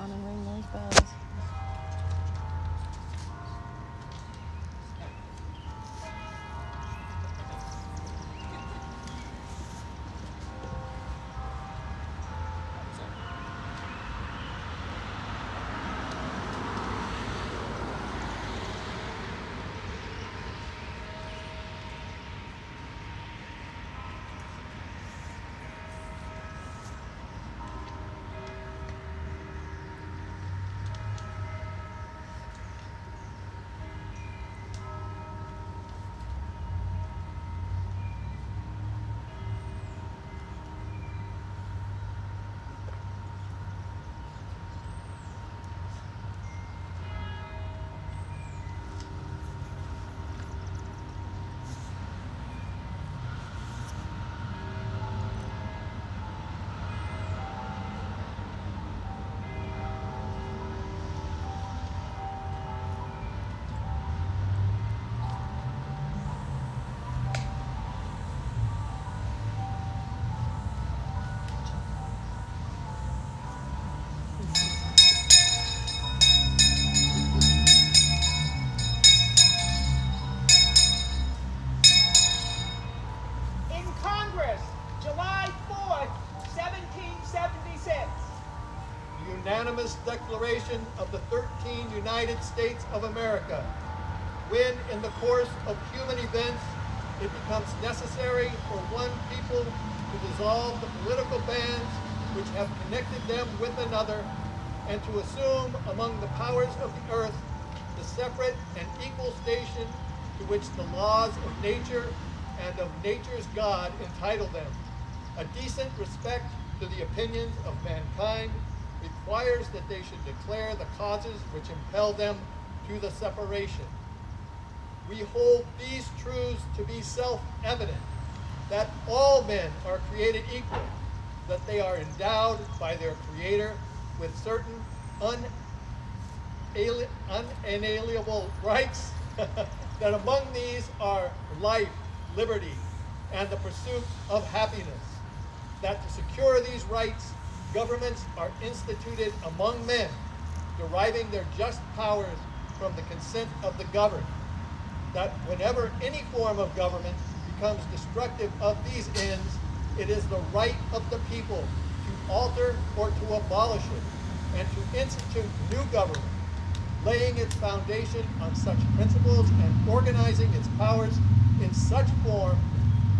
on and ring those bells. Unanimous Declaration of the 13 United States of America, when in the course of human events it becomes necessary for one people to dissolve the political bands which have connected them with another, and to assume among the powers of the earth the separate and equal station to which the laws of nature and of nature's God entitle them. A decent respect to the opinions of mankind requires that they should declare the causes which impel them to the separation. We hold these truths to be self-evident, that all men are created equal, that they are endowed by their Creator with certain unalienable rights, that among these are life, liberty, and the pursuit of happiness, that to secure these rights, governments are instituted among men, deriving their just powers from the consent of the governed, that whenever any form of government becomes destructive of these ends, it is the right of the people to alter or to abolish it, and to institute new government, laying its foundation on such principles and organizing its powers in such form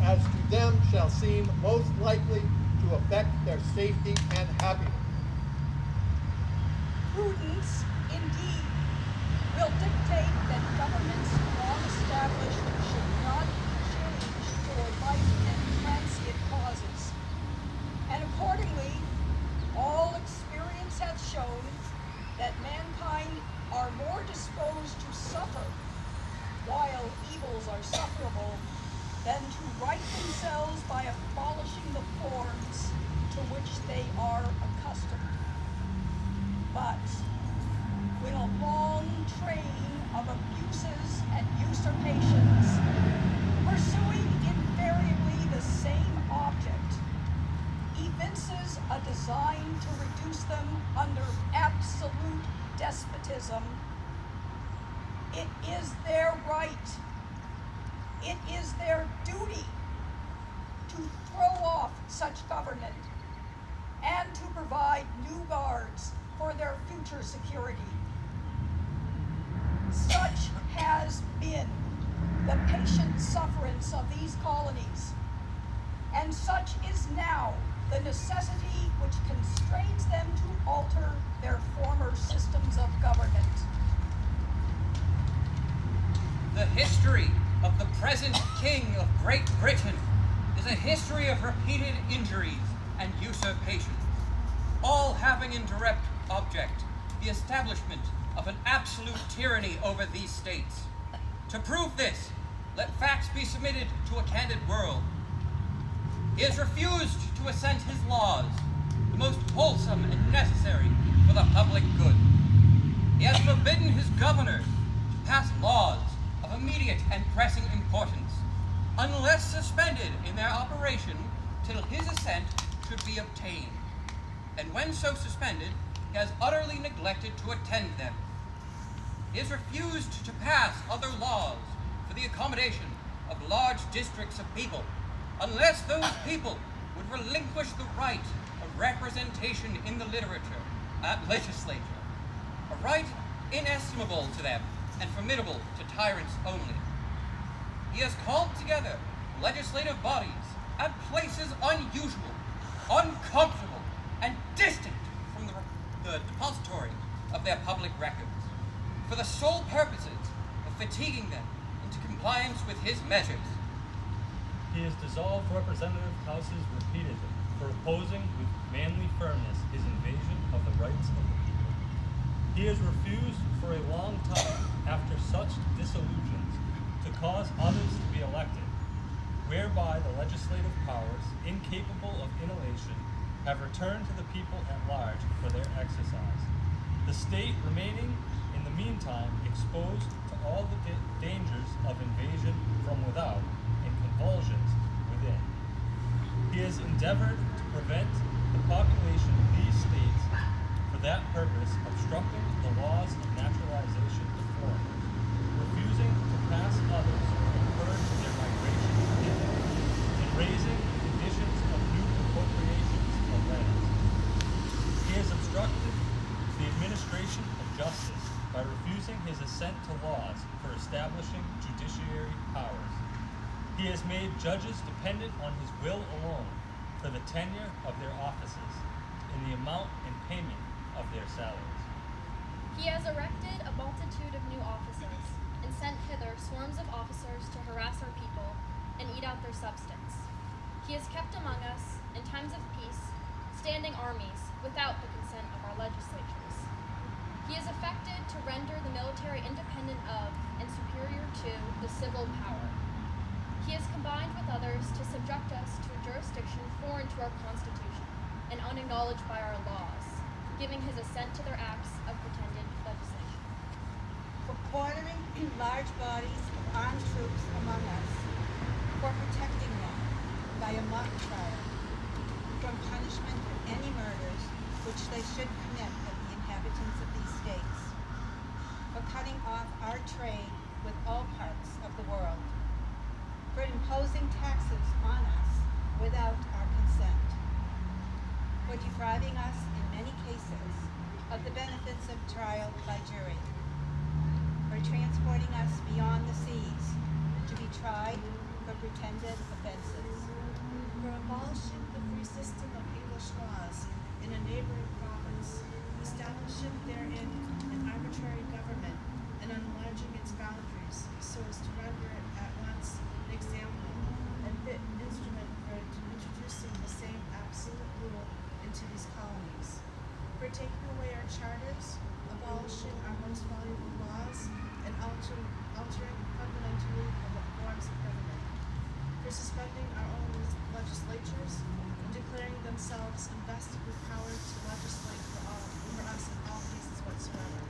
as to them shall seem most likely to affect their safety and happiness. Prudence, indeed, will dictate that governments long established should not be changed for light and transient causes. And accordingly, all experience hath shown that mankind are more disposed to suffer while evils are sufferable than to right themselves by abolishing the forms to which they are accustomed. But when a long train of abuses and usurpations, pursuing invariably the same object, evinces a design to reduce them under absolute despotism, it is their right, it is their duty to throw off such government and to provide new guards for their future security. Such has been the patient sufferance of these colonies, and such is now the necessity which constrains them to alter their former systems of government. The history of the present King of Great Britain is a history of repeated injuries and usurpations, all having in direct object the establishment of an absolute tyranny over these states. To prove this, let facts be submitted to a candid world. He has refused to assent his laws, the most wholesome and necessary for the public good. He has forbidden his governors to pass laws of immediate and pressing importance, unless suspended in their operation till his assent should be obtained. And when so suspended, he has utterly neglected to attend them. He has refused to pass other laws for the accommodation of large districts of people, unless those people would relinquish the right of representation in the legislature, a right inestimable to them and formidable to tyrants only. He has called together legislative bodies at places unusual, uncomfortable, and distant from the depository of their public records, for the sole purposes of fatiguing them into compliance with his measures. He has dissolved representative houses repeatedly for opposing with manly firmness his invasion of the rights of the people. He has refused for a long time, after such disillusions, to cause others to be elected, whereby the legislative powers, incapable of inhalation, have returned to the people at large for their exercise, the state remaining in the meantime exposed to all the dangers of invasion from without and convulsions within. He has endeavored to prevent the population of these states, for that purpose obstructing the laws of naturalization to foreigners, refusing to pass others who encourage their migration in, and raising conditions of new appropriations of lands. He has obstructed the administration of justice by refusing his assent to laws for establishing judiciary powers. He has made judges dependent on his will alone for the tenure of their offices, in the amount and payment of their salaries. He has erected a multitude of new offices, and sent hither swarms of officers to harass our people and eat out their substance. He has kept among us, in times of peace, standing armies without the consent of our legislatures. He has affected to render the military independent of and superior to the civil power. He has combined with others to subject us to a jurisdiction foreign to our Constitution and unacknowledged by our laws, giving his assent to their acts of pretended legislation. For quartering large bodies of armed troops among us, for protecting them by a mock trial from punishment for any murders which they should commit of the inhabitants of these states, for cutting off our trade with all parts of the world, for imposing taxes on us without our consent, for depriving us in many cases of the benefits of trial by jury, for transporting us beyond the seas to be tried for pretended offenses, for abolishing the free system of English laws in a neighboring province, establishing therein an arbitrary government, and enlarging its boundaries so as to render it at once an example and fit instrument for introducing the same absolute rule into these colonies, for taking away our charters, abolishing our most valuable laws, and altering fundamentally the forms of government, for suspending our own legislatures and declaring themselves invested with power to legislate for us in all cases whatsoever.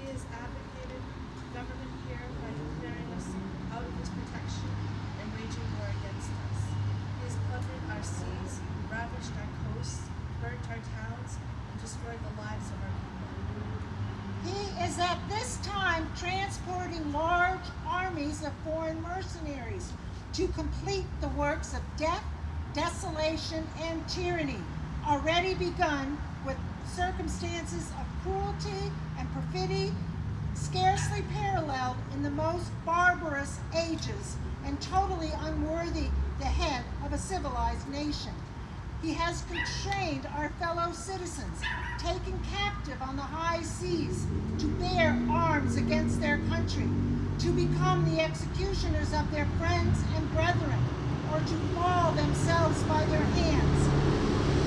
He has advocated government here by declaring us out of his protection and waging war against us. He has plundered our seas, ravaged our coasts, burnt our towns, and destroyed the lives of our people. He is at this time transporting large armies of foreign mercenaries to complete the works of death, desolation, and tyranny, already begun with circumstances of cruelty and perfidy scarcely paralleled in the most barbarous ages and totally unworthy the head of a civilized nation. He has constrained our fellow citizens, taken captive on the high seas, to bear arms against their country, to become the executioners of their friends and brethren, or to fall themselves by their hands.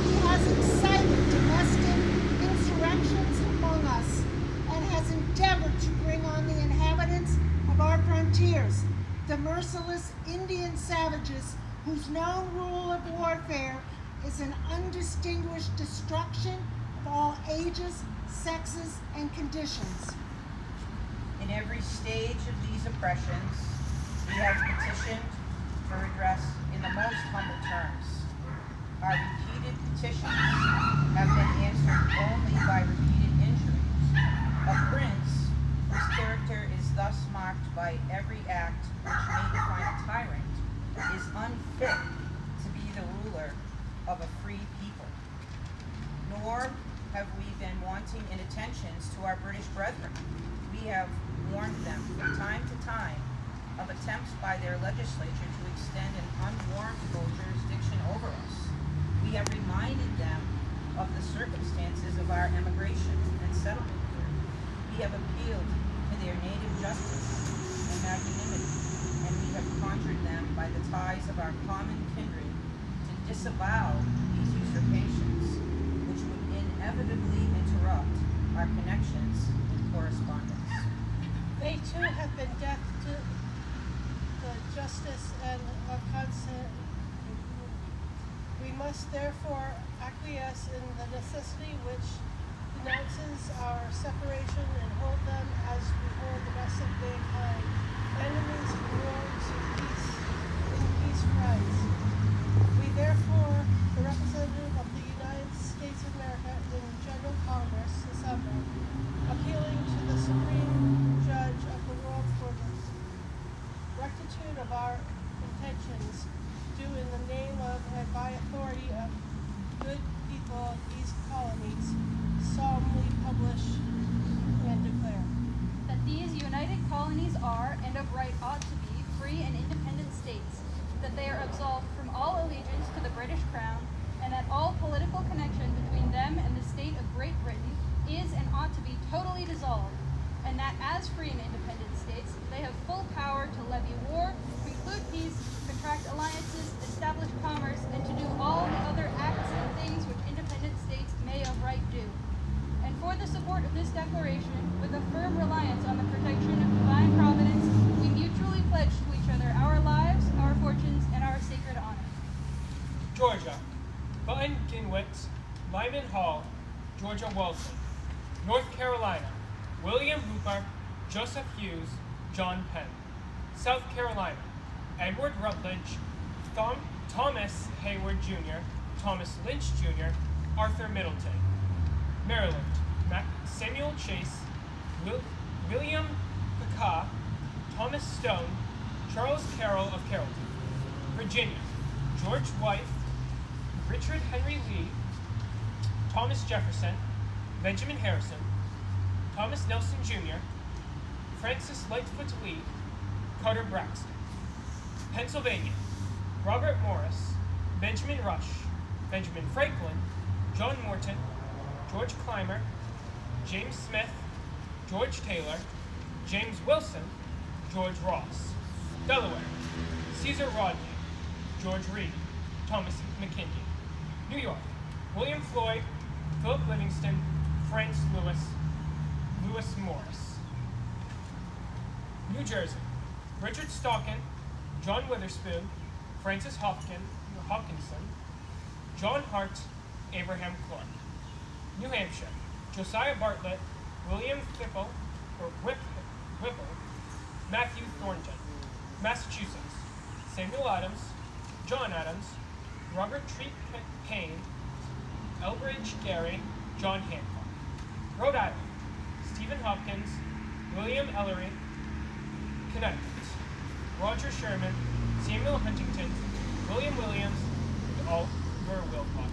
He has incited domestic insurrections among us, and has endeavored to bring on the inhabitants of our frontiers, the merciless Indian savages whose known rule of warfare is an undistinguished destruction of all ages, sexes, and conditions. In every stage of these oppressions, we have petitioned for redress in the most humble terms. Our repeated petitions have been answered only by justify every act which may define a tyrant is unfit to be the ruler of a free people. Nor have we been wanting in attentions to our British brethren. We have warned them from time to time of attempts by their legislature to extend an unwarrantable jurisdiction over us. We have reminded them of the circumstances of our emigration and settlement here. We have appealed to their native justice and magnanimity, and we have conjured them by the ties of our common kindred to disavow these usurpations, which would inevitably interrupt our connections and correspondence. They too have been deaf to the justice and of consent. We must therefore acquiesce in the necessity which denounces our separation and hold them as we hold the rest of mankind, enemies and wrongs in peace Christ. We therefore, the representative of the United States of America in General Congress assembled, appealing to the Supreme Judge of the world for the rectitude of our intentions, do in the name of and by authority of good people of these colonies, solemnly publish and declare that these united colonies are, and of right ought to be, free and independent states, that they are absolved from all allegiance to the British Crown, and that all political connection between them and the state of Great Britain is and ought to be totally dissolved, and that as free and independent states, they have full power to levy war, conclude peace, contract alliances, establish commerce, and to do all the other acts and things which independent states may of right do. And for the support of this declaration, with a firm reliance on the protection of divine providence, we mutually pledge to each other our lives, our fortunes, and our sacred honor. Georgia: Button Ginwitz, Lyman Hall, Georgia Wellesley. North Carolina: William Hooper, Joseph Hughes, John Penn. South Carolina: Edward Rutledge, Thomas Hayward Jr., Thomas Lynch Jr., Arthur Middleton. Maryland: Samuel Chase, William Picard, Thomas Stone, Charles Carroll of Carrollton. Virginia: George Wythe, Richard Henry Lee, Thomas Jefferson, Benjamin Harrison, Thomas Nelson Jr., Francis Lightfoot Lee, Carter Braxton. Pennsylvania: Robert Morris, Benjamin Rush, Benjamin Franklin, John Morton, George Clymer, James Smith, George Taylor, James Wilson, George Ross. Delaware: Caesar Rodney, George Reed, Thomas McKinley. New York: William Floyd, Philip Livingston, Francis Lewis Morris. New Jersey: Richard Stockin, John Witherspoon, Francis Hopkinson, John Hart, Abraham Clark. New Hampshire: Josiah Bartlett, William Whipple, Matthew Thornton. Massachusetts: Samuel Adams, John Adams, Robert Treat Payne, Elbridge Gerry, John Hancock. Rhode Island: Stephen Hopkins, William Ellery. Connecticut: Roger Sherman, Samuel Huntington, William Williams, and Oliver Wilcott.